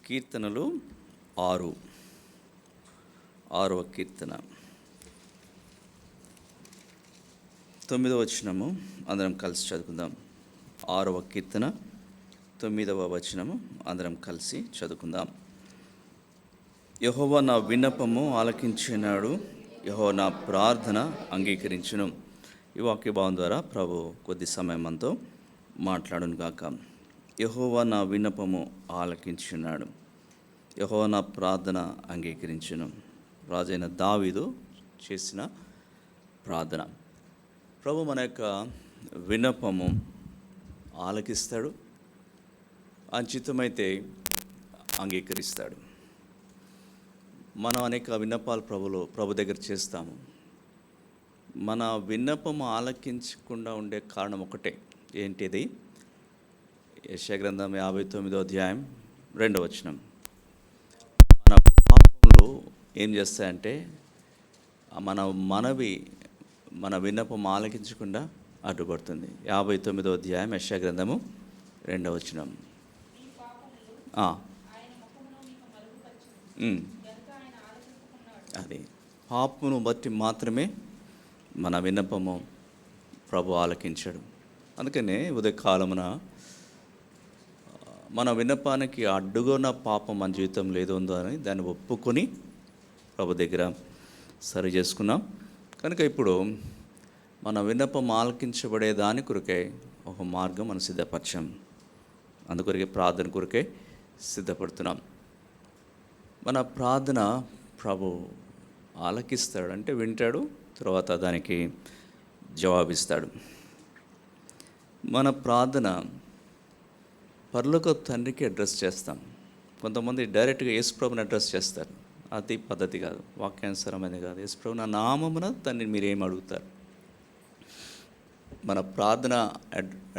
కీర్తనలు 6, 6వ కీర్తన 9వ వచనము అందరం కలిసి చదువుకుందాం. 6వ కీర్తన 9వ వచనము అందరం కలిసి చదువుకుందాం. యెహోవా నా విన్నపము ఆలకించినాడు, యెహోవా నా ప్రార్థన అంగీకరించును. ఈ వాక్య భావం ద్వారా ప్రభు కొద్ది సమయం మనతో మాట్లాడును గాక. యెహోవా నా విన్నపము ఆలకించున్నాడు, యెహోవా నా ప్రార్థన అంగీకరించును. రాజైన దావీదు చేసిన ప్రార్థన. ప్రభు మన యొక్క విన్నపము ఆలకిస్తాడు, అంచితమైతే అంగీకరిస్తాడు. మనం అనేక విన్నపాలు ప్రభు దగ్గర చేస్తాము. మన విన్నపము ఆలకించకుండా ఉండే కారణం ఒకటే. ఏంటిది? యెషయా గ్రంథం 59వ అధ్యాయం 2వ వచనం. మన పాపములు ఏం చేస్తాయంటే మన విన్నపం ఆలకించకుండా అడ్డుపడుతుంది. 59వ అధ్యాయం యెషయా గ్రంథము 2వ వచనం. అది పాపమును బట్టి మాత్రమే మన విన్నపము ప్రభు ఆలకించాడు. అందుకనే ఉదయకాలమున మన విన్నపానికి అడ్డుగొన్న పాపం మన జీవితంలో ఏదో ఉందో అని దాన్ని ఒప్పుకొని ప్రభు దగ్గర సరి చేసుకున్నాం. కనుక ఇప్పుడు మన విన్నపం ఆలకించబడే దాని కొరకే ఒక మార్గం మనం సిద్ధపరచాం. అందుకొరకే ప్రార్థన కొరకే సిద్ధపడుతున్నాం. మన ప్రార్థన ప్రభు ఆలకిస్తాడు, అంటే వింటాడు, తర్వాత దానికి జవాబిస్తాడు. మన ప్రార్థన పరలోక తండ్రికి అడ్రస్ చేస్తాం. కొంతమంది డైరెక్ట్గా యేసుప్రభుని అడ్రస్ చేస్తారు. అది పద్ధతి కాదు, వాక్యానుసారమైనది కాదు. యేసుప్రభు నా నామమున తండ్రి మీరు ఏం అడుగుతారు. మన ప్రార్థన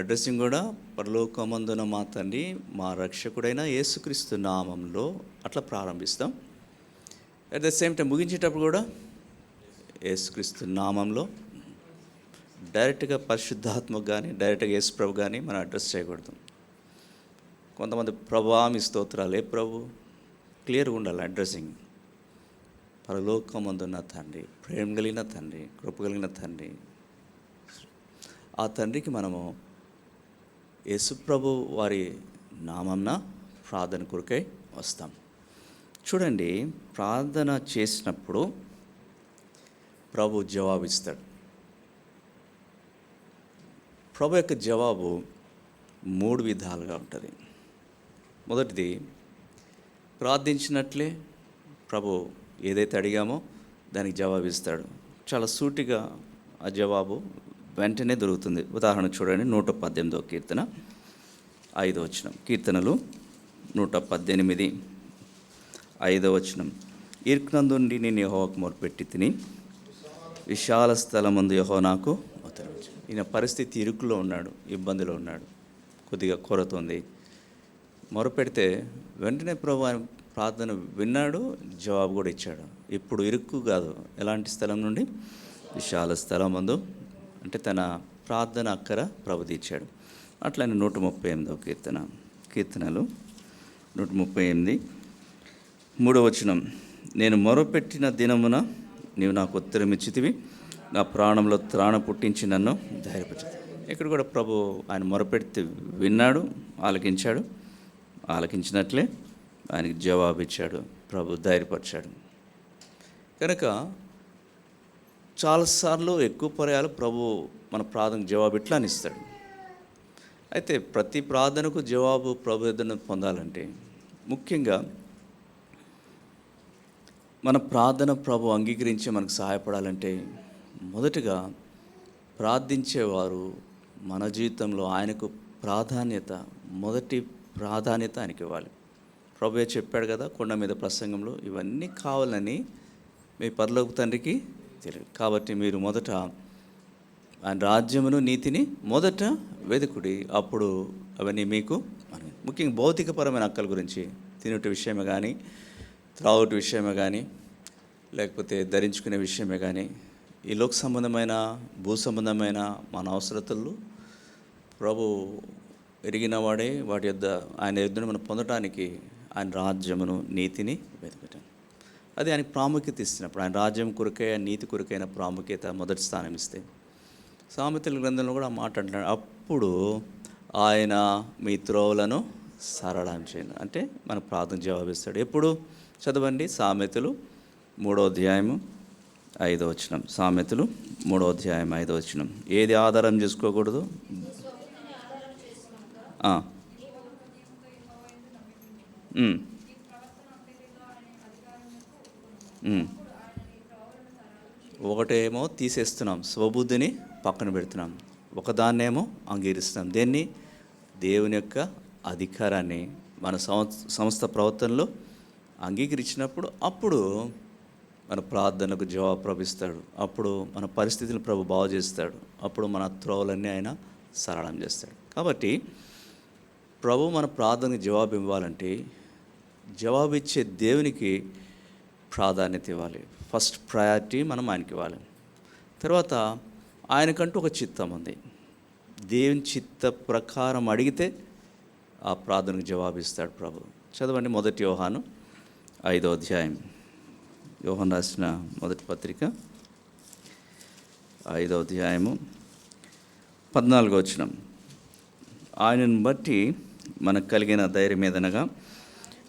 అడ్రస్సింగ్ కూడా పరలోకమందున మా తండ్రి మా రక్షకుడైన యేసుక్రీస్తు నామంలో అట్లా ప్రారంభిస్తాం. అట్ ద సేమ్ టైం ముగించేటప్పుడు కూడా యేసుక్రీస్తు నామంలో. డైరెక్ట్గా పరిశుద్ధాత్మకు కానీ డైరెక్ట్గా యేసుప్రభు కానీ మనం అడ్రస్ చేయకూడదు. కొంతమంది ప్రభువా మీ స్తోత్రాలు, ఏ ప్రభు క్లియర్గా ఉండాలి అడ్రస్సింగ్. పరలోకమందున్న తండ్రి, ప్రేమ కలిగిన తండ్రి, కృప కలిగిన తండ్రి, ఆ తండ్రికి మనము యేసుప్రభు వారి నామంన ప్రార్థన కొరకై వస్తాం. చూడండి, ప్రార్థన చేసినప్పుడు ప్రభు జవాబిస్తాడు. ప్రభు యొక్క జవాబు 3 విధాలుగా ఉంటుంది. మొదటిది, ప్రార్థించినట్లే ప్రభు ఏదైతే అడిగామో దానికి జవాబిస్తాడు. చాలా సూటిగా ఆ జవాబు వెంటనే దొరుకుతుంది. ఉదాహరణ చూడండి, 118వ కీర్తన 5వ వచనం. కీర్తనలు 118 5వ వచనం. ఇరుకునందుండి నేను యెహోవాకు మొరపెట్టి తిని, విశాల స్థలమందు యెహోవా నాకు ఉత్తరమిచ్చాడు. ఈయన పరిస్థితి ఇరుకులో ఉన్నాడు, ఇబ్బందిలో ఉన్నాడు, కొద్దిగా కొరత ఉంది. మొరపెడితే వెంటనే ప్రభు ఆయన ప్రార్థన విన్నాడు, జవాబు కూడా ఇచ్చాడు. ఇప్పుడు ఇరుక్కు కాదు, ఎలాంటి స్థలం నుండి? విశాల స్థలమందు, అంటే తన ప్రార్థన అక్కర ప్రభు తీర్చాడు. అట్లనే 138వ కీర్తనలు 138 3వ వచనం. నేను మొరపెట్టిన దినమున నీవు నాకు ఉత్తరం ఇచ్చితివి, నా ప్రాణంలో త్రాణ పుట్టించి నన్ను ధైర్యపరచు. ఇక్కడ కూడా ప్రభు ఆయన మొరపెడితే విన్నాడు, ఆలకించాడు. ఆలకించినట్లే ఆయనకి జవాబు ఇచ్చాడు, ప్రభు ధైర్యపరిచాడు. కనుక చాలాసార్లు ఎక్కువ పర్యాలు ప్రభు మన ప్రార్థనకు జవాబు ఇట్లా అని ఇస్తాడు. అయితే ప్రతి ప్రార్థనకు జవాబు ప్రభు ఎదురు పొందాలంటే ముఖ్యంగా మన ప్రార్థన ప్రభు అంగీకరించి మనకు సహాయపడాలంటే మొదటగా ప్రార్థించేవారు మన జీవితంలో ఆయనకు మొదటి ప్రాధాన్యత ఆయనకి ఇవ్వాలి. ప్రభువే చెప్పాడు కదా కొండ మీద ప్రసంగంలో, ఇవన్నీ కావాలని మీ పరలోక తండ్రికి తెలియదు. కాబట్టి మీరు మొదట ఆయన రాజ్యమును నీతిని మొదట వెదుకుడి, అప్పుడు అవన్నీ మీకు. ముఖ్యంగా భౌతికపరమైన అక్కల గురించి, తినుట విషయమే కానీ, త్రాగుట విషయమే కానీ, లేకపోతే ధరించుకునే విషయమే కానీ, ఈ లోక సంబంధమైన భూ సంబంధమైన మన అవసరతలు ప్రభు ఎరిగిన వాడే వాటి యొద్ద ఆయన యొద్దను మనం పొందడానికి ఆయన రాజ్యమును నీతిని వెతుకుట. అది ఆయనకు ప్రాముఖ్యత ఇస్తున్నప్పుడు, ఆయన రాజ్యం కొరకై నీతి కొరకైన ప్రాముఖ్యత మొదటి స్థానం ఇస్తే, సామెతల గ్రంథంలో కూడా ఆ మాట అంటున్నాడు, అప్పుడు ఆయన మీ త్రోవలను సరళం చేయను. అంటే మన ప్రార్థన జవాబిస్తాడు. ఎప్పుడు చదవండి, సామెతలు 3:5. సామెతలు 3:5. ఏది ఆధారం చేసుకోకూడదు? ఒకటేమో తీసేస్తున్నాం, స్వబుద్ధిని పక్కన పెడుతున్నాం, ఒకదాన్నేమో అంగీకరిస్తున్నాం. దేన్ని? దేవుని యొక్క అధికారాన్ని మన సమస్త ప్రవర్తనలో అంగీకరించినప్పుడు అప్పుడు మన ప్రార్థనకు జవాబు ప్రభిస్తాడు. అప్పుడు మన పరిస్థితులను ప్రభు బాగు చేస్తాడు. అప్పుడు మన త్రోవలన్నీ ఆయన సరళం చేస్తాడు. కాబట్టి ప్రభు మన ప్రార్థనకు జవాబు ఇవ్వాలంటే జవాబు ఇచ్చే దేవునికి ప్రాధాన్యత ఇవ్వాలి. ఫస్ట్ ప్రయారిటీ మనం ఆయనకి ఇవ్వాలి. తర్వాత ఆయనకంటూ ఒక చిత్తం ఉంది. దేవుని చిత్త ప్రకారం అడిగితే ఆ ప్రార్థనకు జవాబిస్తాడు ప్రభు. చదవండి, 1 యోహాను 5. యోహాను రాసిన మొదటి పత్రిక 5 14. ఆయనను బట్టి మనకు కలిగిన ధైర్యం ఏదనగా,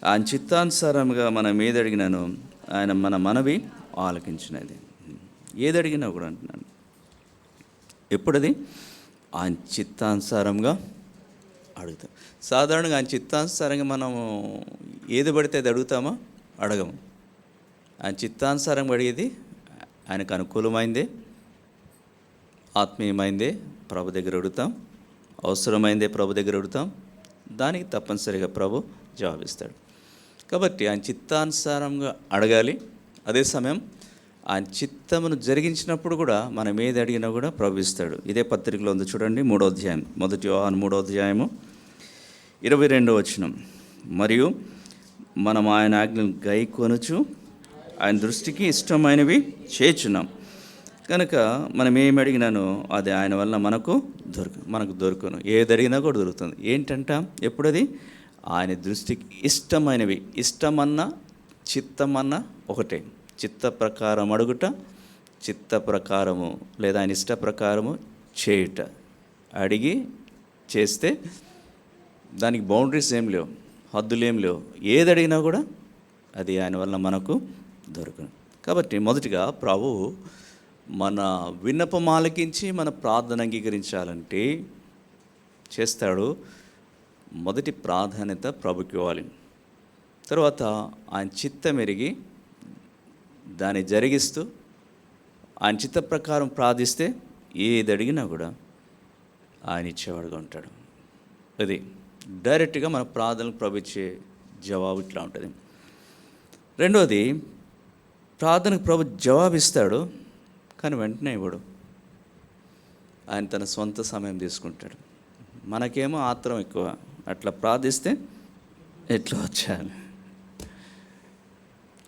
ఆయన చిత్తానుసారంగా మనం ఏదడిగినాను ఆయన మన మనవి ఆలకించినది. ఏదడిగినా కూడా అంటున్నాను, ఎప్పుడది? ఆయన చిత్తానుసారంగా అడుగుతాం. సాధారణంగా ఆయన చిత్తానుసారంగా మనము ఏది పడితే అది అడుగుతామా? అడగము. ఆయన చిత్తానుసారంగా అడిగేది ఆయనకు అనుకూలమైందే, ఆత్మీయమైందే ప్రభు దగ్గర అడుగుతాం, అవసరమైందే ప్రభు దగ్గర అడుగుతాం. దానికి తప్పనిసరిగా ప్రభు జవాబిస్తాడు. కాబట్టి ఆయన చిత్తానుసారంగా అడగాలి. అదే సమయం ఆయన చిత్తమును జరిగించినప్పుడు కూడా మనం ఏది అడిగినా కూడా ప్రభు ఇస్తాడు. ఇదే పత్రికలో ఉంది చూడండి, 3 1 యోహాను 3 22. మరియు మనం ఆయన ఆజ్ఞలు గైకొనుచు ఆయన దృష్టికి ఇష్టమైనవి చేయుచున్నాం కనుక మనం ఏమి అడిగినానో అది ఆయన వల్ల మనకు దొరుకును. ఏది అడిగినా కూడా దొరుకుతుంది. ఏంటంట? ఎప్పుడది? ఆయన దృష్టికి ఇష్టమైనవి. ఇష్టమన్నా చిత్తమన్నా ఒకటే. చిత్త ప్రకారం అడుగుట, చిత్త ప్రకారము లేదా ఆయన ఇష్ట ప్రకారము చేయుట. అడిగి చేస్తే దానికి బౌండరీస్ ఏం లేవు, హద్దులు ఏం లేవు. ఏది అడిగినా కూడా అది ఆయన వల్ల మనకు దొరుకును. కాబట్టి మొదటిగా ప్రభువు మన విన్నపం ఆలకించి మన ప్రార్థన అంగీకరించాలంటే చేస్తాడు. మొదటి ప్రాధాన్యత ప్రభుకి ఇవ్వాలి. తర్వాత ఆయన చిత్తం ఎరిగి దాన్ని జరిగిస్తూ ఆయన చిత్త ప్రకారం ప్రార్థిస్తే ఏది అడిగినా కూడా ఆయన ఇచ్చేవాడుగా ఉంటాడు. అది డైరెక్ట్గా మన ప్రార్థనకు ప్రభు ఇచ్చే జవాబు ఇట్లా ఉంటుంది. రెండవది, ప్రార్థనకు ప్రభు జవాబిస్తాడు కానీ వెంటనే ఇవ్వడు. ఆయన తన సొంత సమయం తీసుకుంటాడు. మనకేమో ఆత్రం ఎక్కువ, అట్లా ప్రార్థిస్తే ఎట్లా వచ్చాను.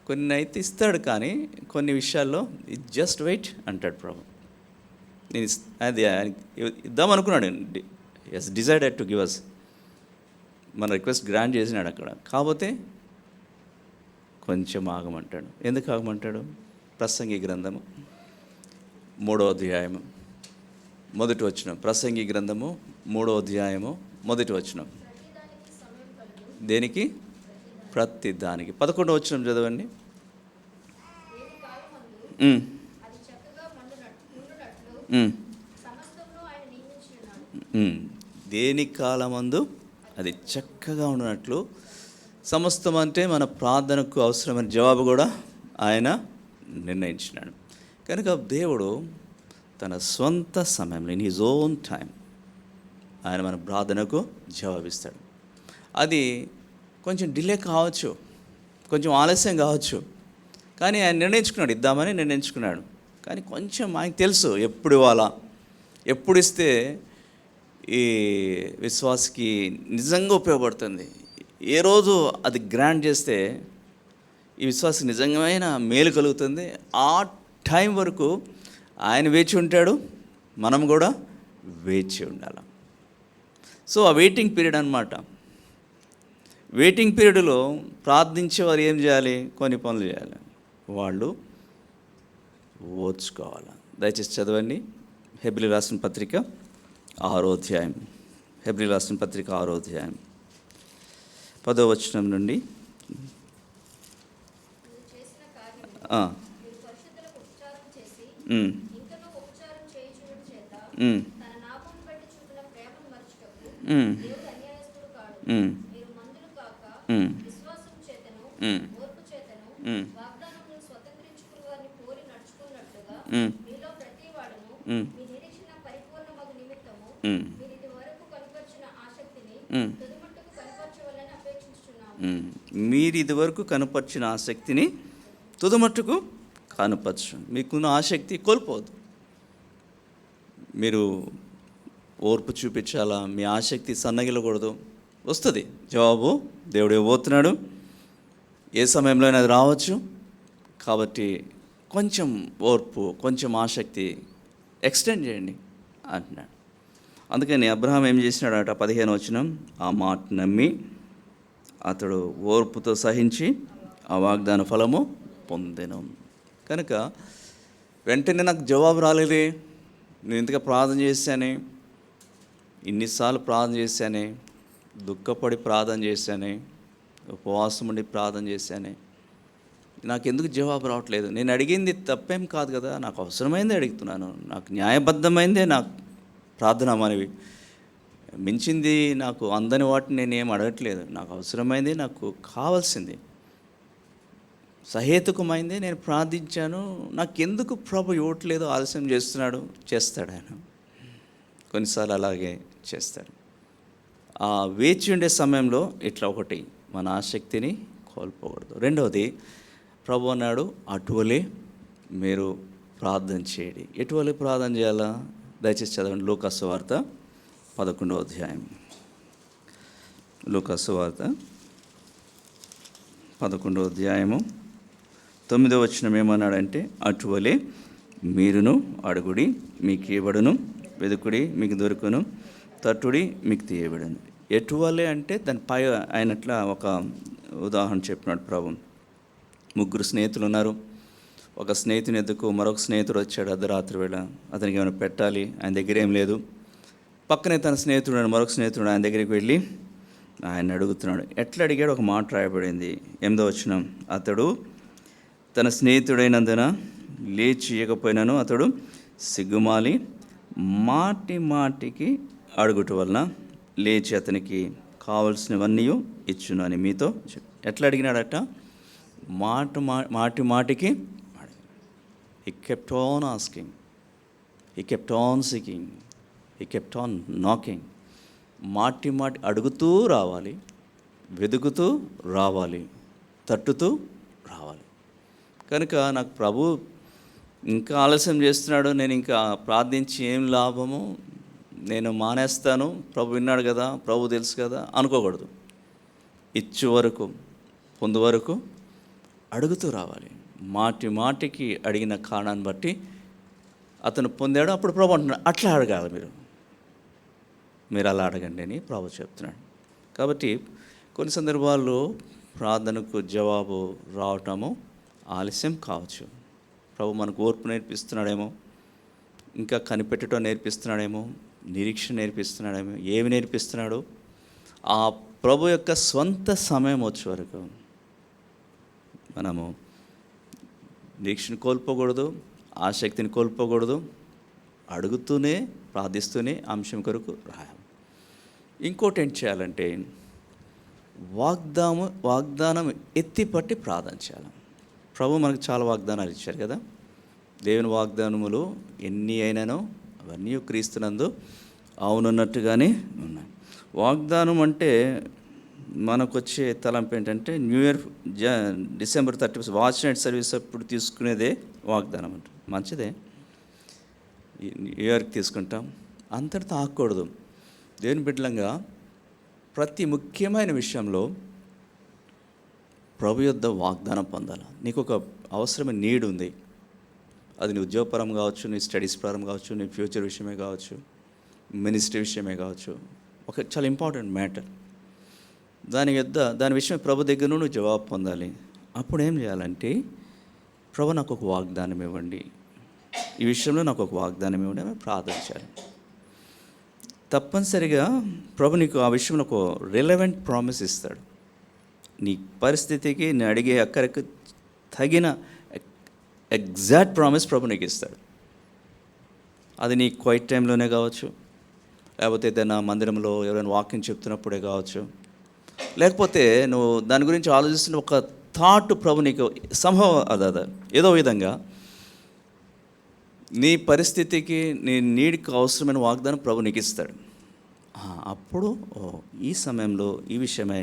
కొన్ని అయితే ఇస్తాడు కానీ కొన్ని విషయాల్లో జస్ట్ వెయిట్ అంటాడు ప్రభు. నేను అది ఇద్దామనుకున్నాడు, yes decided to give us, మన రిక్వెస్ట్ గ్రాంట్ చేసినాడు అక్కడ. కాకపోతే కొంచెం ఆగమంటాడు. ఎందుకు ఆగమంటాడు? ప్రసంగి గ్రంథము 3 1. ప్రసంగి గ్రంథము 3 1. దేనికి? ప్రతి దానికి. 11 చదవండి. దేని కాలమందు అది చక్కగా ఉండినట్లు, సమస్తం అంటే మన ప్రార్థనకు అవసరమైన జవాబు కూడా ఆయన నిర్ణయించినాడు. కనుక దేవుడు తన సొంత సమయంలో, ఇన్ హిజ్ ఓన్ టైం, ఆయన మన ప్రార్థనకు జవాబిస్తాడు. అది కొంచెం డిలే కావచ్చు, కొంచెం ఆలస్యం కావచ్చు, కానీ ఆయన నిర్ణయించుకున్నాడు, ఇద్దామని నిర్ణయించుకున్నాడు. కానీ కొంచెం ఆయనకు తెలుసు ఎప్పుడు ఇవ్వాలా, ఎప్పుడు ఇస్తే ఈ విశ్వాసకి నిజంగా ఉపయోగపడుతుంది, ఏ రోజు అది గ్రాంట్ చేస్తే ఈ విశ్వాసకి నిజమైన మేలు కలుగుతుంది. ఆ టైం వరకు ఆయన వేచి ఉంటాడు, మనం కూడా వేచి ఉండాలి. సో ఆ వెయిటింగ్ పీరియడ్ అన్నమాట. వెయిటింగ్ పీరియడ్లో ప్రార్థించే వారు ఏం చేయాలి? కొన్ని పనులు చేయాలి. వాళ్ళు ఓర్చుకోవాలి. దయచేసి చదవండి హెబ్రీ రాసిన పత్రిక 6వ అధ్యాయం. హెబ్రీ రాసిన పత్రిక 6వ అధ్యాయం 10వ వచనం నుండి మీరు ఇదివరకు కనపరిచిన ఆసక్తిని తుదమట్టుకు కనపరచు. మీకున్న ఆసక్తి కోల్పోవద్దు. మీరు ఓర్పు చూపించాలా, మీ ఆసక్తి సన్నగిలకూడదు. వస్తుంది జవాబు, దేవుడు ఇవ్వబోతున్నాడు. ఏ సమయంలో అది రావచ్చు. కాబట్టి కొంచెం ఓర్పు, కొంచెం ఆసక్తి ఎక్స్టెండ్ చేయండి అంటున్నాడు. అందుకని అబ్రహాం ఏం చేసినాడట? 15వ వచనం, ఆ మాట నమ్మి అతడు ఓర్పుతో సహించి ఆ వాగ్దాన ఫలము పొందెను. కనుక వెంటనే నాకు జవాబు రాలేదే, నేను ఇంతగా ప్రార్థన చేశానే, ఇన్నిసార్లు ప్రార్థన చేశానే, దుఃఖపడి ప్రార్థన చేశానే, ఉపవాసం ఉండి ప్రార్థన చేశానే, నాకెందుకు జవాబు రావట్లేదు? నేను అడిగింది తప్పేం కాదు కదా, నాకు అవసరమైందే అడుగుతున్నాను, నాకు న్యాయబద్ధమైందే నాకు ప్రార్థన మనవి, మించింది నాకు అందని వాటిని నేనేం అడగట్లేదు. నాకు అవసరమైంది, నాకు కావాల్సింది, సహేతుకమైందే నేను ప్రార్థించాను. నాకెందుకు ప్రభు ఇవ్వట్లేదు, ఆలస్యం చేస్తున్నాడు? చేస్తాడు ఆయన, కొన్నిసార్లు అలాగే చేస్తాడు. ఆ వేచి ఉండే సమయంలో ఇట్లా ఒకటి, మన ఆసక్తిని కోల్పోకూడదు. రెండవది, ప్రభు అన్నాడు అటువలే మీరు ప్రార్థన చేయండి. ఎటువలే ప్రార్థన చేయాలా? దయచేసి చదవండి లూకా సువార్త 11వ అధ్యాయం. లూకా సువార్త 11వ అధ్యాయము 9వ వచనం ఏమన్నాడంటే, అటువలే మీరును అడుగుడి మీకు ఇవ్వబడును, వెదుకుడి మీకు దొరుకును, తట్టుడి మీకు తీయబడును. ఎటువలే అంటే దాని పై ఆయనట్లా ఒక ఉదాహరణ చెప్పినాడు ప్రభు. 3 స్నేహితులు ఉన్నారు. ఒక స్నేహితుని ఎద్దుకు మరొక స్నేహితుడు వచ్చాడు అర్ధరాత్రి వేళ. అతనికి ఏమైనా పెట్టాలి, ఆయన దగ్గర ఏం లేదు. పక్కనే తన స్నేహితుడు మరొక స్నేహితుడు ఆయన దగ్గరికి వెళ్ళి ఆయన అడుగుతున్నాడు. ఎట్లా అడిగాడు? ఒక మాట రాయబడింది 8వ వచనం, అతడు తన స్నేహితుడైనందున లేచి ఇవ్వకపోయినాను, అతడు సిగ్గుమాలి మాటి మాటికి అడుగుట వలన లేచి అతనికి కావలసినవన్నీ ఇచ్చును అని మీతో ఎట్లా అడిగినాడట? మాటి మాటికి. He kept on asking, he kept on seeking, he kept on knocking. మాటి అడుగుతూ రావాలి, వెతుకుతూ రావాలి, తట్టుతూ రావాలి. కనుక నాకు ప్రభు ఇంకా ఆలస్యం చేస్తున్నాడు, నేను ఇంకా ప్రార్థించి ఏం లాభము, నేను మానేస్తాను, ప్రభు విన్నాడు కదా, ప్రభు తెలుసు కదా అనుకోకూడదు. ఇచ్చు వరకు, పొందు వరకు అడుగుతూ రావాలి. మాటికి అడిగిన కారణాన్ని బట్టి అతను పొందాడు. అప్పుడు ప్రభు అంటున్నాడు అట్లా అడగాలి, మీరు అలా అడగండి అని ప్రభు చెప్తున్నాడు. కాబట్టి కొన్ని సందర్భాల్లో ప్రార్థనకు జవాబు రావటము ఆలస్యం కావచ్చు. ప్రభు మనకు ఓర్పు నేర్పిస్తున్నాడేమో, ఇంకా కనిపెట్టడం నేర్పిస్తున్నాడేమో, నిరీక్షణ నేర్పిస్తున్నాడేమో. ఏమి నేర్పిస్తున్నాడు? ఆ ప్రభు యొక్క స్వంత సమయం వచ్చే వరకు మనము నిరీక్షణ కోల్పోకూడదు, ఆసక్తిని కోల్పోకూడదు. అడుగుతూనే ప్రార్థిస్తూనే అంశం కొరకు రాయాలి. ఇంకోటి ఏం చేయాలంటే వాగ్దానం ఎత్తిపట్టి ప్రార్థన చేయాలి. ప్రభు మనకు చాలా వాగ్దానాలు ఇచ్చారు కదా. దేవుని వాగ్దానములు ఎన్ని అయినానో అవన్నీ క్రీస్తునందు అవునున్నట్టుగానే ఉన్నాయి. వాగ్దానం అంటే మనకు వచ్చే తలంపు ఏంటంటే new year December 31 watch night service అప్పుడు తీసుకునేదే వాగ్దానం అంట. మంచిదే, న్యూ ఇయర్కి తీసుకుంటాం, అంతటితో ఆగకూడదు. దేవుని బిడ్డలంగా ప్రతి ముఖ్యమైన విషయంలో ప్రభు యొద్ద వాగ్దానం పొందాలి. నీకు ఒక అవసరమైన నీడ్ ఉంది, అది నీ ఉద్యోగపరం కావచ్చు, నీ స్టడీస్ పరం కావచ్చు, నీ ఫ్యూచర్ విషయమే కావచ్చు, మినిస్ట్రీ విషయమే కావచ్చు, ఒక చాలా ఇంపార్టెంట్ మ్యాటర్. దాని విషయం ప్రభు దగ్గర నుండి నువ్వు జవాబు పొందాలి. అప్పుడు ఏం చేయాలంటే, ప్రభు నాకు ఒక వాగ్దానం ఇవ్వండి, ఈ విషయంలో నాకు ఒక వాగ్దానం ఇవ్వండి అని ప్రార్థించాలి. తప్పనిసరిగా ప్రభు నీకు ఆ విషయంలో ఒక రిలవెంట్ ప్రామిస్ ఇస్తాడు. నీ పరిస్థితికి నేను అడిగే అక్కడికి తగిన ఎగ్జాక్ట్ ప్రామిస్ ప్రభు నీకు ఇస్తాడు. అది నీ క్వైట్ టైంలోనే కావచ్చు, లేకపోతే ఏదైనా మందిరంలో ఎవరైనా వాక్యం చెప్తున్నప్పుడే కావచ్చు, లేకపోతే నువ్వు దాని గురించి ఆలోచిస్తున్న ఒక థాట్ ప్రభు నీకు సంభవం అదా ఏదో విధంగా నీ పరిస్థితికి నీ నీడికి అవసరమైన వాగ్దానం ప్రభు నీకు ఇస్తాడు. అప్పుడు ఈ సమయంలో ఈ విషయమై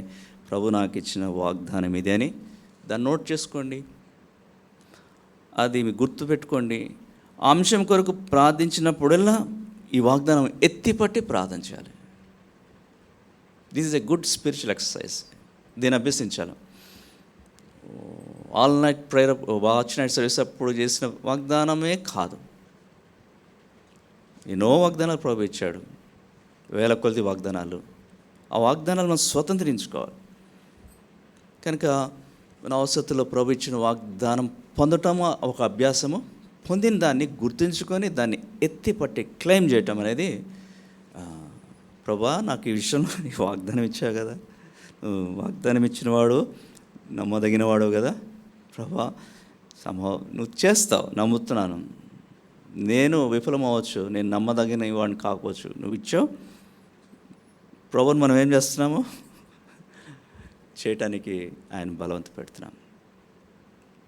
ప్రభు నాకు ఇచ్చిన వాగ్దానం ఇదే అని దాన్ని నోట్ చేసుకోండి, అది గుర్తుపెట్టుకోండి. ఆ అంశం కొరకు ప్రార్థించినప్పుడల్లా ఈ వాగ్దానం ఎత్తిపట్టి ప్రార్థన చేయాలి. This is a good spiritual exercise. దీన్ని అభ్యసించాలి. All night prayer, watch night service అప్పుడు చేసిన వాగ్దానమే కాదు, ఎన్నో వాగ్దానాలు ప్రభు ఇచ్చాడు, వేల కొలది వాగ్దానాలు. ఆ వాగ్దానాలు మనం స్వతంత్రించుకోవాలి. కనుక మన అవసరతలో ప్రభు ఇచ్చిన వాగ్దానం పొందటము ఒక అభ్యాసము, పొందిన దాన్ని గుర్తుంచుకొని దాన్ని ఎత్తిపట్టి క్లెయిమ్ చేయటం అనేది, ప్రభా నాకు ఈ విషయంలో నీ వాగ్దానం ఇచ్చావు కదా, వాగ్దానం ఇచ్చినవాడు నమ్మదగినవాడు కదా ప్రభా, నువ్వు చేస్తావు, నమ్ముతున్నాను. నేను విఫలమవచ్చు, నేను నమ్మదగిన వాడిని కాకపోవచ్చు, నువ్వు ఇచ్చావు. ప్రభుని మనం ఏం చేస్తున్నాము, చేయటానికి ఆయన బలవంత పెడుతున్నాం.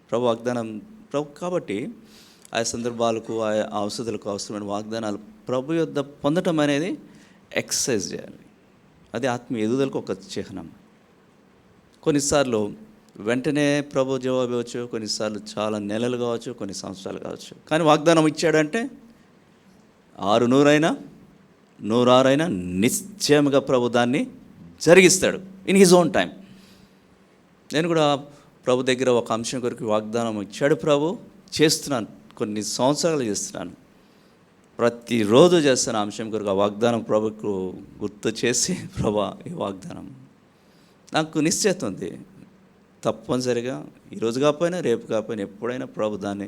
ప్రభు వాగ్దానం కాబట్టి ఆ సందర్భాలకు ఆ ఔషధాలకు అవసరమైన వాగ్దానాలు ప్రభు యొద్ద పొందటం అనేది ఎక్సర్సైజ్ చేయాలి. అది ఆత్మీయ ఎదుగుదలకు ఒక చిహ్నం. కొన్నిసార్లు వెంటనే ప్రభు జవాబు ఇవ్వచ్చు, కొన్నిసార్లు చాలా నెలలు కావచ్చు, కొన్ని సంవత్సరాలు కావచ్చు. కానీ వాగ్దానం ఇచ్చాడంటే 600 106 నిశ్చయముగా ప్రభు దాన్ని జరిగిస్తాడు ఇన్ హిజ్ ఓన్ టైం. నేను కూడా ప్రభు దగ్గర ఒక అంశం కొరకు వాగ్దానం ఇచ్చాడు ప్రభు, చేస్తున్నాను, కొన్ని సంవత్సరాలు చేస్తున్నాను, ప్రతిరోజు చేస్తాను అంశం కొరకు. ఆ వాగ్దానం ప్రభుకు గుర్తు చేసి, ప్రభా ఈ వాగ్దానం నాకు నిశ్చయిత ఉంది, తప్పనిసరిగా ఈరోజు కాకపోయినా రేపు కాకపోయినా ఎప్పుడైనా ప్రభు దాన్ని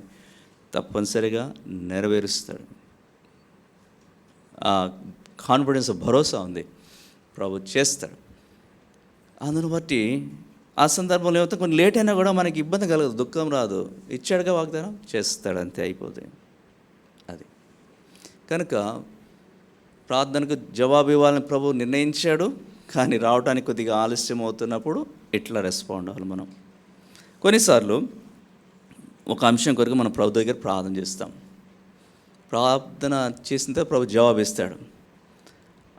తప్పనిసరిగా నెరవేరుస్తాడు. ఆ కాన్ఫిడెన్స్, భరోసా ఉంది, ప్రభు చేస్తాడు. అందును బట్టి ఆ సందర్భంలో ఏమైతే కొన్ని లేట్ అయినా కూడా మనకి ఇబ్బంది కలగదు, దుఃఖం రాదు. ఇచ్చాడుగా వాగ్దానం, చేస్తాడు, అంతే, అయిపోతుంది. అది కనుక ప్రార్థనకు జవాబు ఇవ్వాలని ప్రభు నిర్ణయించాడు. కానీ రావడానికి కొద్దిగా ఆలస్యం అవుతున్నప్పుడు ఎట్లా రెస్పాండ్ అవ్వాలి మనం? కొన్నిసార్లు ఒక అంశం కొరకు మనం ప్రభు దగ్గర ప్రార్థన చేస్తాం. ప్రార్థన చేసిన తర్వాత ప్రభు జవాబు ఇస్తాడు.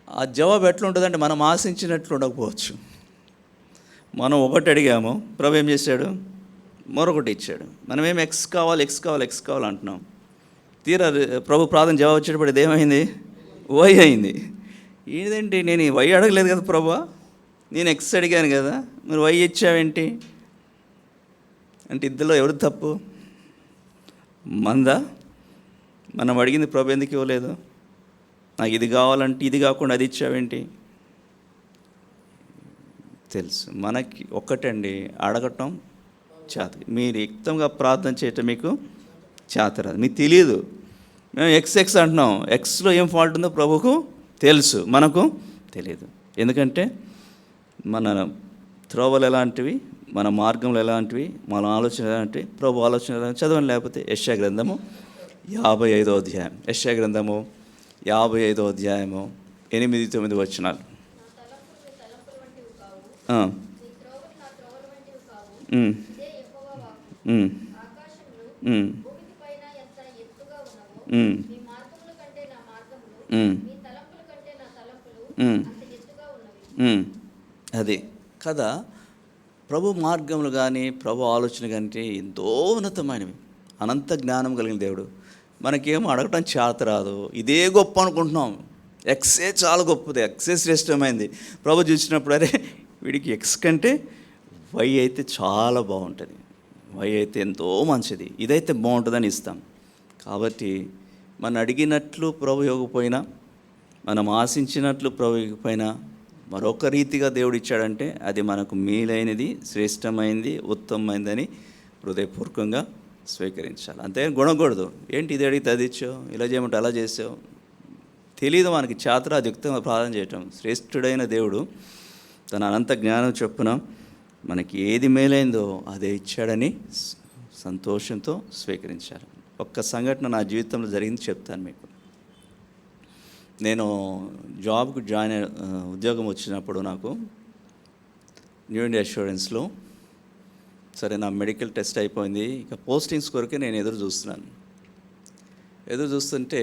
ఆ జవాబు ఎట్లా ఉంటుందంటే మనం ఆశించినట్లు ఉండకపోవచ్చు. మనం ఒకటి అడిగాము, ప్రభు ఏం చేశాడు, మరొకటి ఇచ్చాడు. మనమేం ఎక్స్ కావాలి అంటున్నాం. తీరా ప్రభు ప్రార్థన జవాబు వచ్చేటప్పుడు ఇదేమైంది, వై అయింది. ఏంటంటే నేను వై అడగలేదు కదా ప్రభా, నేను ఎక్స్ అడిగాను కదా, మరి వై ఇచ్చావేంటి అంటే ఇద్దరిలో ఎవరు తప్పు? మందా? మనం అడిగింది ప్రభు ఎందుకు ఇవ్వలేదు? నాకు ఇది కావాలంటే ఇది కాకుండా అది ఇచ్చావేంటి? తెలుసు మనకి ఒక్కటండి, అడగటం చేత. మీరు యుక్తంగా ప్రార్థన చేయటం మీకు చేతరాదు, మీకు తెలియదు. మేము ఎక్స్ అంటున్నాం, ఎక్స్లో ఏం ఫాల్ట్ ఉందో ప్రభుకు తెలుసు, మనకు తెలియదు. ఎందుకంటే మన త్రోవలు ఎలాంటివి, మన మార్గంలో ఎలాంటివి, మన ఆలోచన ఎలాంటివి, ప్రభు ఆలోచన ఎలాంటివి చదవండి. లేకపోతే యెషయా గ్రంథము 55వ అధ్యాయం, యెషయా గ్రంథము 55వ అధ్యాయము 8-9 వచనాలు. అది కదా, ప్రభు మార్గములు కానీ ప్రభు ఆలోచన కంటే ఎంతో ఉన్నతమైనవి. అనంత జ్ఞానం కలిగిన దేవుడు. మనకేమో అడగటం చేత రాదు, ఇదే గొప్ప అనుకుంటున్నాం. ఎక్సే చాలా గొప్పది, ఎక్సే శ్రేష్టమైంది. ప్రభు చూసినప్పుడు అరే వీడికి ఎక్స్ కంటే వై అయితే చాలా బాగుంటుంది, వై అయితే ఎంతో మంచిది, ఇదైతే బాగుంటుందని ఇస్తాం. కాబట్టి మనం అడిగినట్లు ప్రభు ఇవ్వకపోయినా, మనం ఆశించినట్లు ప్రభు ఇవ్వకపోయినా, మరొక రీతిగా దేవుడు ఇచ్చాడంటే అది మనకు మేలైనది, శ్రేష్టమైనది, ఉత్తమమైనదని హృదయపూర్వకంగా స్వీకరించాలి. అంతే గుణకూడదు. ఏంటి ఇది అడిగితే అది ఇచ్చావు, ఇలా చేయమంటే అలా చేసావు, తెలియదు మనకి ఛాత్రాయుక్తంగా ప్రార్థన చేయటం. శ్రేష్ఠుడైన దేవుడు తన అనంత జ్ఞానం చొప్పున మనకి ఏది మేలైందో అదే ఇచ్చాడని సంతోషంతో స్వీకరించాలి. ఒక్క సంఘటన నా జీవితంలో జరిగింది చెప్తాను మీకు. నేను జాబ్కు ఉద్యోగం వచ్చినప్పుడు నాకు న్యూ ఇండియా అష్యూరెన్స్లో సరే నా మెడికల్ టెస్ట్ అయిపోయింది. ఇక పోస్టింగ్స్ కొరకే నేను ఎదురు చూస్తుంటే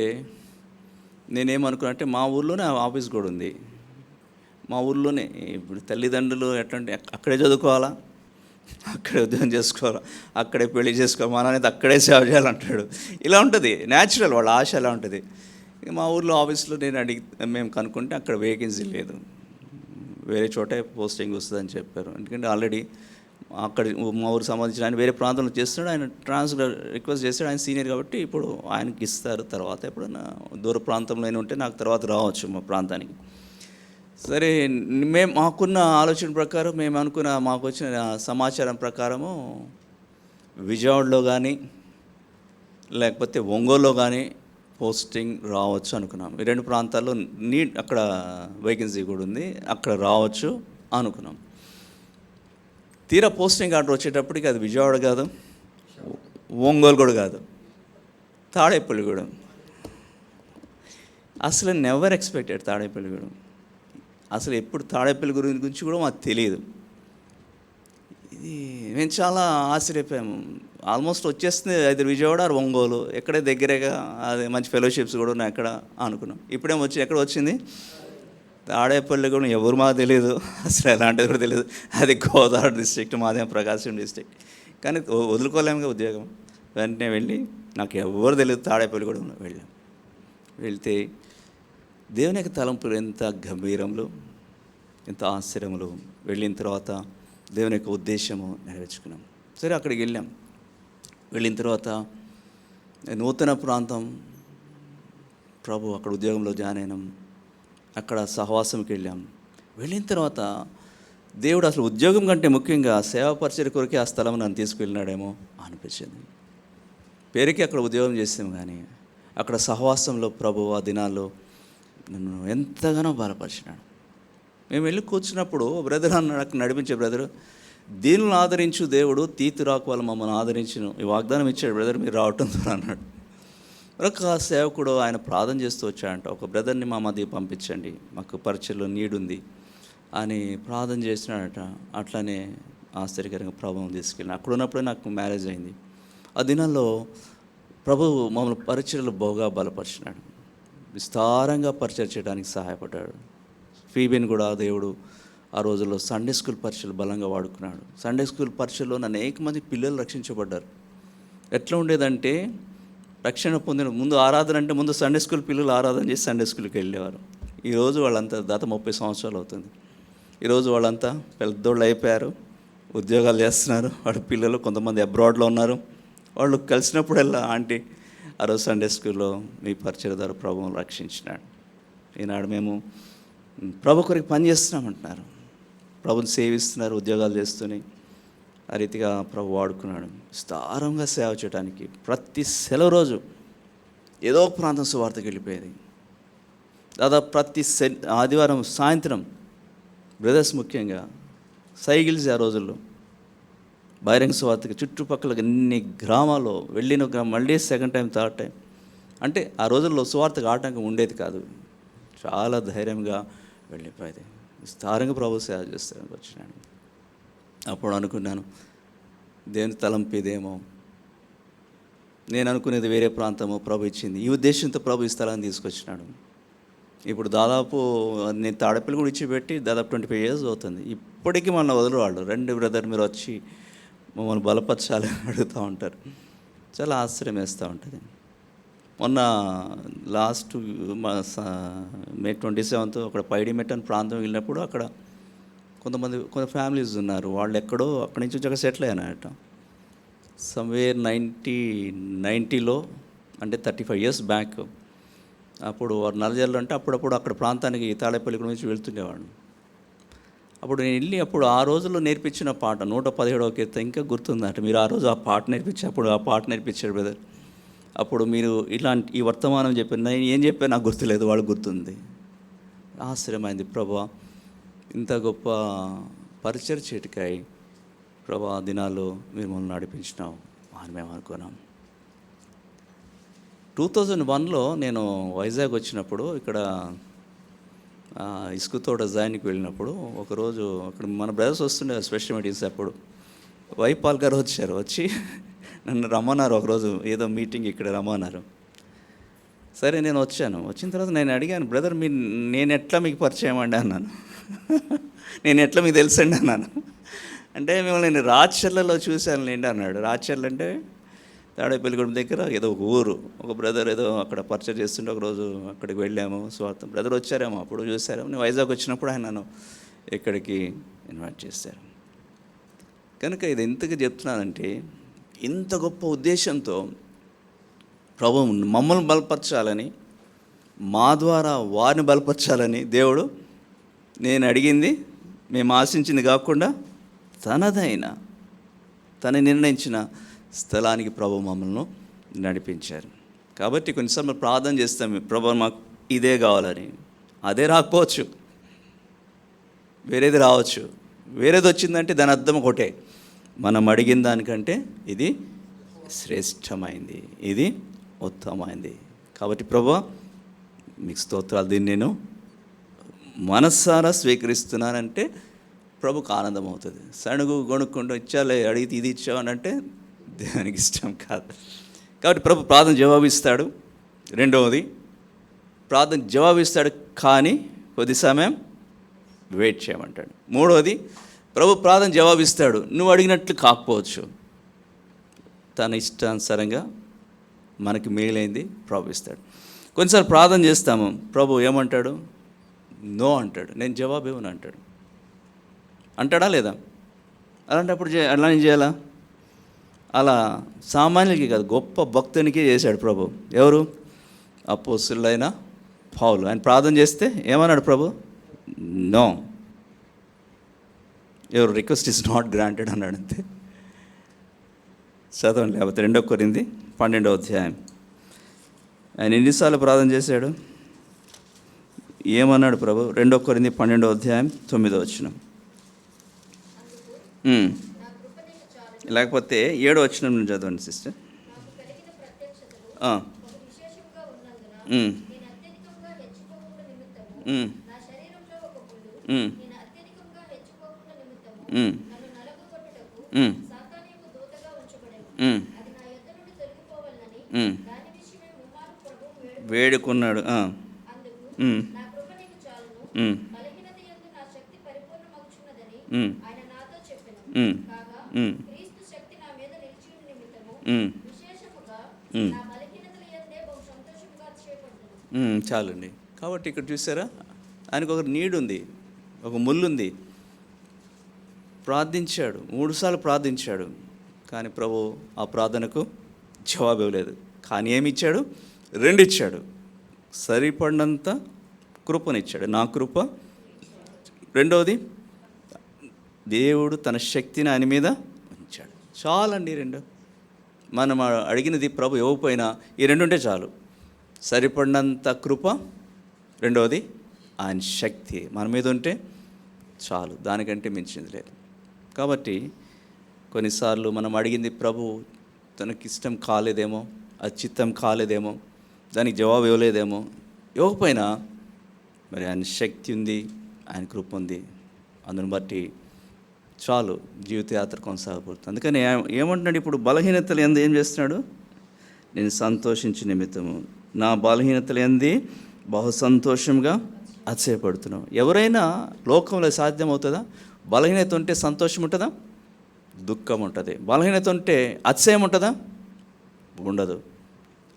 నేనేమనుకున్నా అంటే మా ఊర్లోనే ఆఫీస్ కూడా ఉంది. మా ఊర్లోనే ఇప్పుడు తల్లిదండ్రులు ఎట్లంటే అక్కడే చదువుకోవాలా, అక్కడే ఉద్యోగం చేసుకోవాలా, అక్కడే పెళ్లి చేసుకోవాలి, మా నాన్న అక్కడే సేవ చేయాలంటాడు. ఇలా ఉంటుంది న్యాచురల్, వాళ్ళ ఆశ ఎలా ఉంటుంది. మా ఊర్లో ఆఫీస్లో మేము కనుక్కుంటే అక్కడ వేకెన్సీ లేదు, వేరే చోటే పోస్టింగ్ వస్తుందని చెప్పారు. ఎందుకంటే ఆల్రెడీ అక్కడ మా ఊరికి సంబంధించిన ఆయన వేరే ప్రాంతంలో చేస్తున్నాడు, ఆయన ట్రాన్స్ఫర్ రిక్వెస్ట్ చేస్తాడు. ఆయన సీనియర్ కాబట్టి ఇప్పుడు ఆయనకి ఇస్తారు. తర్వాత ఎప్పుడైనా దూర ప్రాంతంలో ఉంటే నాకు తర్వాత రావచ్చు మా ప్రాంతానికి. సరే మాకున్న ఆలోచన ప్రకారం మేము అనుకున్న మాకు వచ్చిన సమాచారం ప్రకారము విజయవాడలో కానీ లేకపోతే ఒంగోలులో కానీ పోస్టింగ్ రావచ్చు అనుకున్నాం. ఈ రెండు ప్రాంతాల్లో అక్కడ వేకెన్సీ కూడా ఉంది, అక్కడ రావచ్చు అనుకున్నాం. తీరా పోస్టింగ్ ఆర్డర్ వచ్చేటప్పటికి అది విజయవాడ కాదు, ఒంగోలు కూడా కాదు, తాడేపల్లిగూడెం. అసలు నెవర్ ఎక్స్పెక్టెడ్ తాడేపల్లిగూడెం. అసలు ఎప్పుడు తాడేపల్లి గురించి కూడా మాకు తెలియదు. ఇది మేము చాలా ఆశ్చర్యపోయాము. ఆల్మోస్ట్ వచ్చేస్తుంది అయితే విజయవాడ ఒంగోలు, ఎక్కడే దగ్గరగా అది మంచి ఫెలోషిప్స్ కూడా ఉన్నాయి అక్కడ అనుకున్నాం. ఇప్పుడేమో ఎక్కడ వచ్చింది తాడేపల్లి కూడా. ఎవరు మాకు తెలియదు, అసలు ఎలాంటిది కూడా తెలియదు. అది గోదావరి డిస్ట్రిక్ట్, మాదేమో ప్రకాశం డిస్ట్రిక్ట్. కానీ వదులుకోలేముగా ఉద్యోగం. వెంటనే వెళ్ళి నాకు ఎవరు తెలియదు తాడేపల్లి కూడా వెళ్తే దేవుని యొక్క తలంపులు ఎంత గంభీరములు, ఎంత ఆశ్చర్యములు. వెళ్ళిన తర్వాత దేవుని యొక్క ఉద్దేశము నెరవేర్చుకున్నాం. సరే అక్కడికి వెళ్ళిన తర్వాత నూతన ప్రాంతం ప్రభు అక్కడ ఉద్యోగంలో జాయిన్ అయినాం. అక్కడ సహవాసంకి వెళ్ళిన తర్వాత దేవుడు అసలు ఉద్యోగం కంటే ముఖ్యంగా సేవా పరిచర్య కొరకే ఆ స్థలం నన్ను తీసుకువెళ్ళినాడేమో అనిపించింది. పేరుకి అక్కడ ఉద్యోగం చేసాం, కానీ అక్కడ సహవాసంలో ప్రభు ఆ దినాల్లో నన్ను ఎంతగానో బలపరిచినాడు. మేము వెళ్ళి కూర్చున్నప్పుడు బ్రదర్ అన్నాడు, అక్కడ నడిపించే బ్రదరు, దీనిని ఆదరించు దేవుడు తీతు రాకు వాళ్ళు మమ్మల్ని ఆదరించును, ఈ వాగ్దానం ఇచ్చాడు బ్రదర్, మీరు రావటం ద్వారా అన్నాడు. మరొక సేవకుడు ఆయన ప్రార్థన చేస్తూ వచ్చాడంట, ఒక బ్రదర్ని మా మధ్య పంపించండి, మాకు పరిచయలో నీడుంది అని ప్రార్థన చేసినాడట. అట్లానే ఆశ్చర్యకరంగా ప్రభువుని తీసుకెళ్ళిన. అక్కడ ఉన్నప్పుడే నాకు మ్యారేజ్ అయింది. ఆ దినాల్లో ప్రభువు మమ్మల్ని పరిచయలు బాగా బలపరిచినాడు, విస్తారంగా పరిచయం చేయడానికి సహాయపడ్డాడు. ఫీబీని కూడా దేవుడు ఆ రోజుల్లో సండే స్కూల్ పరిచయలు బలంగా వాడుకున్నాడు. సండే స్కూల్ పరిచయలో అనేక మంది పిల్లలు రక్షించబడ్డారు. ఎట్లా ఉండేదంటే రక్షణ పొందిన ముందు ఆరాధన అంటే ముందు సండే స్కూల్ పిల్లలు ఆరాధన చేసి సండే స్కూల్కి వెళ్ళేవారు. ఈరోజు వాళ్ళంతా దాదాపు 30 సంవత్సరాలు అవుతుంది. ఈరోజు వాళ్ళంతా పెద్దోళ్ళు అయిపోయారు, ఉద్యోగాలు చేస్తున్నారు. వాళ్ళ పిల్లలు కొంతమంది అబ్రాడ్లో ఉన్నారు. వాళ్ళు కలిసినప్పుడల్లా ఆంటీ ఆ రోజు సండే స్కూల్లో మీ పరిచయ ద్వారా ప్రభువును రక్షించినాడు. ఈనాడు మేము ప్రభు కొరకు పని చేస్తున్నామంటున్నారు, ప్రభుని సేవిస్తున్నారు, ఉద్యోగాలు చేస్తున్నాయి. ఆ రీతిగా ప్రభు వాడుకున్నాడు విస్తారంగా సేవ చేయడానికి. ప్రతి సెలవు రోజు ఏదో ఒక ప్రాంతం సువార్తకి వెళ్ళిపోయేది. దాదాపు ప్రతి ఆదివారం సాయంత్రం బ్రదర్స్ ముఖ్యంగా సైకిల్స్ ఆ రోజుల్లో బహిరంగ సువార్తకి చుట్టుపక్కల ఎన్ని గ్రామాల్లో వెళ్ళిన మళ్ళీ సెకండ్ టైం థర్డ్ టైం. అంటే ఆ రోజుల్లో సువార్తకు ఆటంకం ఉండేది కాదు, చాలా ధైర్యంగా వెళ్ళిపోయేది. విస్తారంగా ప్రభు సేవ చేస్తానికి వచ్చినాను. అప్పుడు అనుకున్నాను దేవుని తలంపు ఇదేమో, నేను అనుకునేది వేరే ప్రాంతము, ప్రభు ఇచ్చింది ఈ ఉద్దేశంతో ప్రభు ఈ స్థలాన్ని తీసుకొచ్చినాడు. ఇప్పుడు దాదాపు నేను తాడపల్లి కూడా ఇచ్చిపెట్టి దాదాపు 25 years అవుతుంది. ఇప్పటికీ మన వదిలేవాళ్ళు, రెండు బ్రదర్ మీరు వచ్చి మమ్మల్ని బలపరచాలి అని అడుగుతూ ఉంటారు. చాలా ఆశ్చర్యం వేస్తూ ఉంటుంది. మొన్న లాస్ట్ May 27th అక్కడ పైడిమెట్ అని ప్రాంతం వెళ్ళినప్పుడు అక్కడ కొంత ఫ్యామిలీస్ ఉన్నారు. వాళ్ళు ఎక్కడో అక్కడి నుంచి వచ్చి సెటిల్ అయ్యానట. సమ్వేర్ 1990లో అంటే 35 years బ్యాక్. అప్పుడు వారు నల్లజల్లు అంటే అప్పుడప్పుడు అక్కడ ప్రాంతానికి తాడేపల్లి నుంచి వెళ్తుండేవాడు. అప్పుడు నేను వెళ్ళి అప్పుడు ఆ రోజుల్లో నేర్పించిన పాట 117వ కీర్తన ఇంకా గుర్తుందంటే, మీరు ఆ రోజు ఆ పాట నేర్పించి అప్పుడు ఆ పాట నేర్పించాడు బ్రదర్. అప్పుడు మీరు ఇలాంటి ఈ వర్తమానం చెప్పారు, నేను ఏం చెప్పాను నాకు గుర్తులేదు, వాళ్ళు గుర్తుంది. ఆశ్చర్యమైంది. ప్రభా, ఇంత గొప్ప పరిచయం చేటికాయి ప్రభా, దినాల్లో మీరు మమ్మల్ని నడిపించినావు అని మేము అనుకున్నాం. 2001లో నేను వైజాగ్ వచ్చినప్పుడు ఇక్కడ ఇసుకతోట జాయిన్కి వెళ్ళినప్పుడు ఒకరోజు అక్కడ మన బ్రదర్స్ వస్తుండే స్పెషల్ మీటింగ్స్. అప్పుడు వైపాల్ గారు వచ్చారు, వచ్చి నన్ను రమ్మన్నారు ఒకరోజు, ఏదో మీటింగ్ ఇక్కడ రమ్మన్నారు. సరే నేను వచ్చాను. వచ్చిన తర్వాత నేను అడిగాను, బ్రదర్ నేను ఎట్లా మీకు పరిచయం అండి అన్నాను. నేను ఎట్లా మీకు తెలుసండి అన్నాను. అంటే మిమ్మల్ని నేను రాచర్లలో చూశాను లేండి అన్నాడు. రాచర్లు అంటే తాడేపల్లిగూడెం దగ్గర ఏదో ఒక ఊరు. ఒక బ్రదర్ ఏదో అక్కడ పరిచయం చేస్తుంటే ఒకరోజు అక్కడికి వెళ్ళాము. స్వార్థం బ్రదర్ వచ్చారేమో, అప్పుడు చూసారేమో. నేను వైజాగ్ వచ్చినప్పుడు ఆయన నన్ను ఇక్కడికి ఇన్వైట్ చేశారు. కనుక ఇది ఎందుకు చెప్తున్నానంటే, ఇంత గొప్ప ఉద్దేశంతో ప్రభువు మమ్మల్ని బలపరచాలని, మా ద్వారా వారిని బలపరచాలని దేవుడు నేను అడిగింది, మేము ఆశించింది కాకుండా తనదైన తను నిర్ణయించిన స్థలానికి ప్రభు మమ్మల్ని నడిపించారు. కాబట్టి కొన్నిసార్లు ప్రార్థన చేస్తాం, ప్రభు మాకు ఇదే కావాలని. అదే రాకపోవచ్చు, వేరేది రావచ్చు. వేరేది వచ్చిందంటే దాని అర్థం ఒకటే, మనం అడిగిన దానికంటే ఇది శ్రేష్టమైంది, ఇది ఉత్తమమైంది. కాబట్టి ప్రభు మీకు స్తోత్రాలు, దీన్ని నేను మనస్సారా స్వీకరిస్తున్నానంటే ప్రభుకు ఆనందం అవుతుంది. సణుగు గొణుక్కుంటూ ఇచ్చాలే, అడిగితే ఇది ఇచ్చావనంటే దేవునికి ఇష్టం కాదు. కాబట్టి ప్రభు ప్రార్థన జవాబిస్తాడు. రెండవది, ప్రార్థన జవాబిస్తాడు కానీ కొద్ది సమయం వెయిట్ చేయమంటాడు. మూడవది, ప్రభు ప్రార్థన జవాబిస్తాడు, నువ్వు అడిగినట్లు కాకపోవచ్చు, తన ఇష్టానుసారంగా మనకి మేలైంది ప్రభు ఇస్తాడు. కొన్నిసార్లు ప్రార్థన చేస్తాము, ప్రభు ఏమంటాడు? నో అంటాడు, నేను జవాబు ఇవ్వను అంటాడు. అంటాడా లేదా? అలాంటప్పుడు అలా ఏం చేయాలా? అలా సామాన్యులకి కాదు, గొప్ప భక్తునికి చేశాడు ప్రభు. ఎవరు? అపోస్తలుడైన పౌలు. ఆయన ప్రార్థన చేస్తే ఏమన్నాడు ప్రభు? No, your request is not granted అన్నాడు. అంతే. చదవండి, లేకపోతే 2 కొరింథీ 12వ అధ్యాయం. ఆయన ఎన్నిసార్లు ప్రార్థన చేశాడు? ఏమన్నాడు ప్రభు? 2 కొరింథీ 12వ అధ్యాయం 9వ వచనం. లేకపోతే 7వ వచనం నుంచి చదవండి సిస్టర్. వేడుకున్నాడు. చాలండి. కాబట్టి ఇక్కడ చూసారా, ఆయనకు ఒక నీడ్ ఉంది, ఒక ముళ్ళు ఉంది. ప్రార్థించాడు, 3 సార్లు ప్రార్థించాడు, కానీ ప్రభు ఆ ప్రార్థనకు జవాబు ఇవ్వలేదు. కానీ ఏమి ఇచ్చాడు? 2 ఇచ్చాడు. సరిపడినంత కృపనిచ్చాడు, నా కృప. రెండవది, దేవుడు తన శక్తిని ఆయన మీద ఉంచాడు. చాలండి 2. మనం అడిగినది ప్రభు ఇవ్వకపోయినా ఈ 2 ఉంటే చాలు. సరిపడినంత కృప, రెండవది ఆయన శక్తి మన మీద ఉంటే చాలు, దానికంటే మించింది లేదు. కాబట్టి కొన్నిసార్లు మనం అడిగింది ప్రభు తనకిష్టం కాలేదేమో, అది చిత్తం కాలేదేమో, దానికి జవాబు ఇవ్వలేదేమో. ఇవ్వకపోయినా మరి ఆయన శక్తి ఉంది, ఆయన కృప ఉంది, అందుని బట్టి చాలు జీవితయాత్ర కొనసాగబోతుంది. అందుకని ఏమంటున్నాడు ఇప్పుడు? బలహీనతలు ఎందు ఏం చేస్తున్నాడు? నేను సంతోషించే నిమిత్తము నా బలహీనతలు ఎందు బహు సంతోషంగా అతిశయపడుతున్నావు. ఎవరైనా లోకంలో సాధ్యమవుతుందా? బలహీనత ఉంటే సంతోషం ఉంటుందా? దుఃఖం ఉంటుంది. బలహీనత ఉంటే అతిశయం ఉంటుందా? ఉండదు.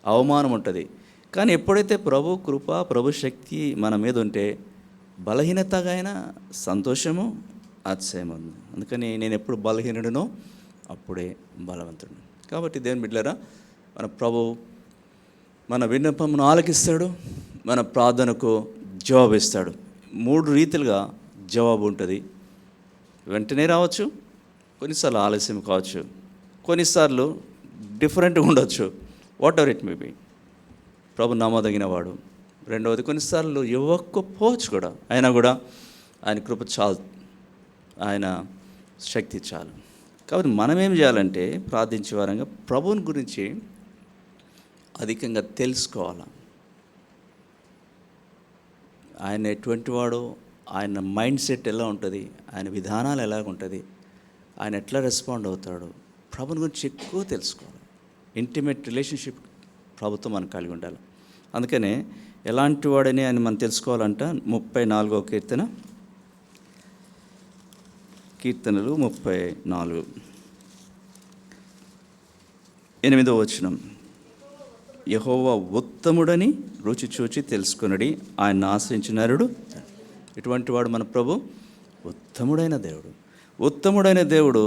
అవమానం ఉంటుంది. కానీ ఎప్పుడైతే ప్రభు కృప, ప్రభు శక్తి మన మీద ఉంటే బలహీనతగా అయినా సంతోషము, అతిశయం ఉంది. అందుకని నేను ఎప్పుడు బలహీనుడునో అప్పుడే బలవంతుడు. కాబట్టి దేవుని బిడ్డలారా, మన ప్రభు మన విన్నపమును ఆలకిస్తాడు, మన ప్రార్థనకు జవాబు ఇస్తాడు. 3 రీతిలుగా జవాబు ఉంటుంది. వెంటనే రావచ్చు, కొన్నిసార్లు ఆలస్యం కావచ్చు, కొన్నిసార్లు డిఫరెంట్గా ఉండొచ్చు. Whatever it may be, ప్రభు నమ్మదగిన వాడు. రెండవది, కొన్నిసార్లు ఇవ్వకపోవచ్చు కూడా, అయినా కూడా ఆయన కృప చాలు, ఆయన శక్తి చాలు. కాబట్టి మనం ఏం చేయాలంటే ప్రార్థించే వారంగా ప్రభువుని గురించి అధికంగా తెలుసుకోవాలి. ఆయన ఎటువంటి వాడో, ఆయన మైండ్ సెట్ ఎలా ఉంటుంది, ఆయన విధానాలు ఎలా ఉంటుంది, ఆయన ఎట్లా రెస్పాండ్ అవుతాడు, ప్రభుని గురించి ఎక్కువ తెలుసుకోవాలి. ఇంటిమేట్ రిలేషన్షిప్ ప్రభుత్వం మనం కలిగి ఉండాలి. అందుకనే ఎలాంటి వాడని ఆయన మనం తెలుసుకోవాలంట. 34వ కీర్తనలు 34, 8వ వచనం. యెహోవా ఉత్తముడని రుచి చూచి తెలుసుకొనుడి, ఆయన ఆశ్రయించిన నరుడు. ఇటువంటి వాడు మన ప్రభు, ఉత్తముడైన దేవుడు. ఉత్తముడైన దేవుడు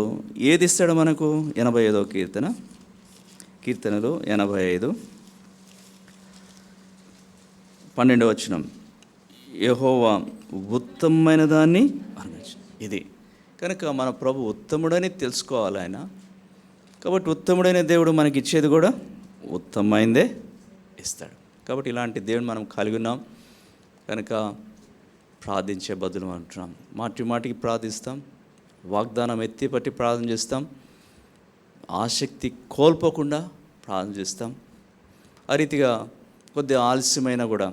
ఏది ఇస్తాడు మనకు? 85వ కీర్తనలు 85, 12వ వచనం. యెహోవా ఉత్తమమైన దాన్ని ఇది. కనుక మన ప్రభు ఉత్తముడని తెలుసుకోవాలి ఆయన. కాబట్టి ఉత్తముడైన దేవుడు మనకి ఇచ్చేది కూడా ఉత్తమమైందే ఇస్తాడు. కాబట్టి ఇలాంటి దేవుని మనం కలిగి ఉన్నాం కనుక ప్రార్థించే బదులు అంటున్నాం. మాటి మాటికి ప్రార్థిస్తాం, వాగ్దానం ఎత్తిపట్టి ప్రార్థన చేస్తాం, ఆసక్తి కోల్పోకుండా ప్రార్థన చేస్తాం. ఆ రీతిగా కొద్దిగా ఆలస్యమైనా కూడా,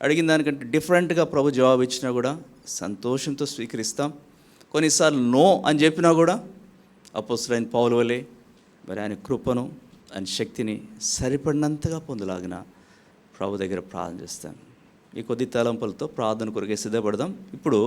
అడిగిన దానికంటే డిఫరెంట్గా ప్రభు జవాబు ఇచ్చినా కూడా సంతోషంతో స్వీకరిస్తాం. కొన్నిసార్లు నో అని చెప్పినా కూడా అపోస్తలుడైన పౌలు వలె మరి ఆయన కృపను, ఆయన శక్తిని సరిపడినంతగా పొందలాగిన ప్రభు దగ్గర ప్రార్థన చేస్తాం. ఈ కొద్ది తలంపులతో ప్రార్థన కొరకే సిద్ధపడదాం. ఇప్పుడు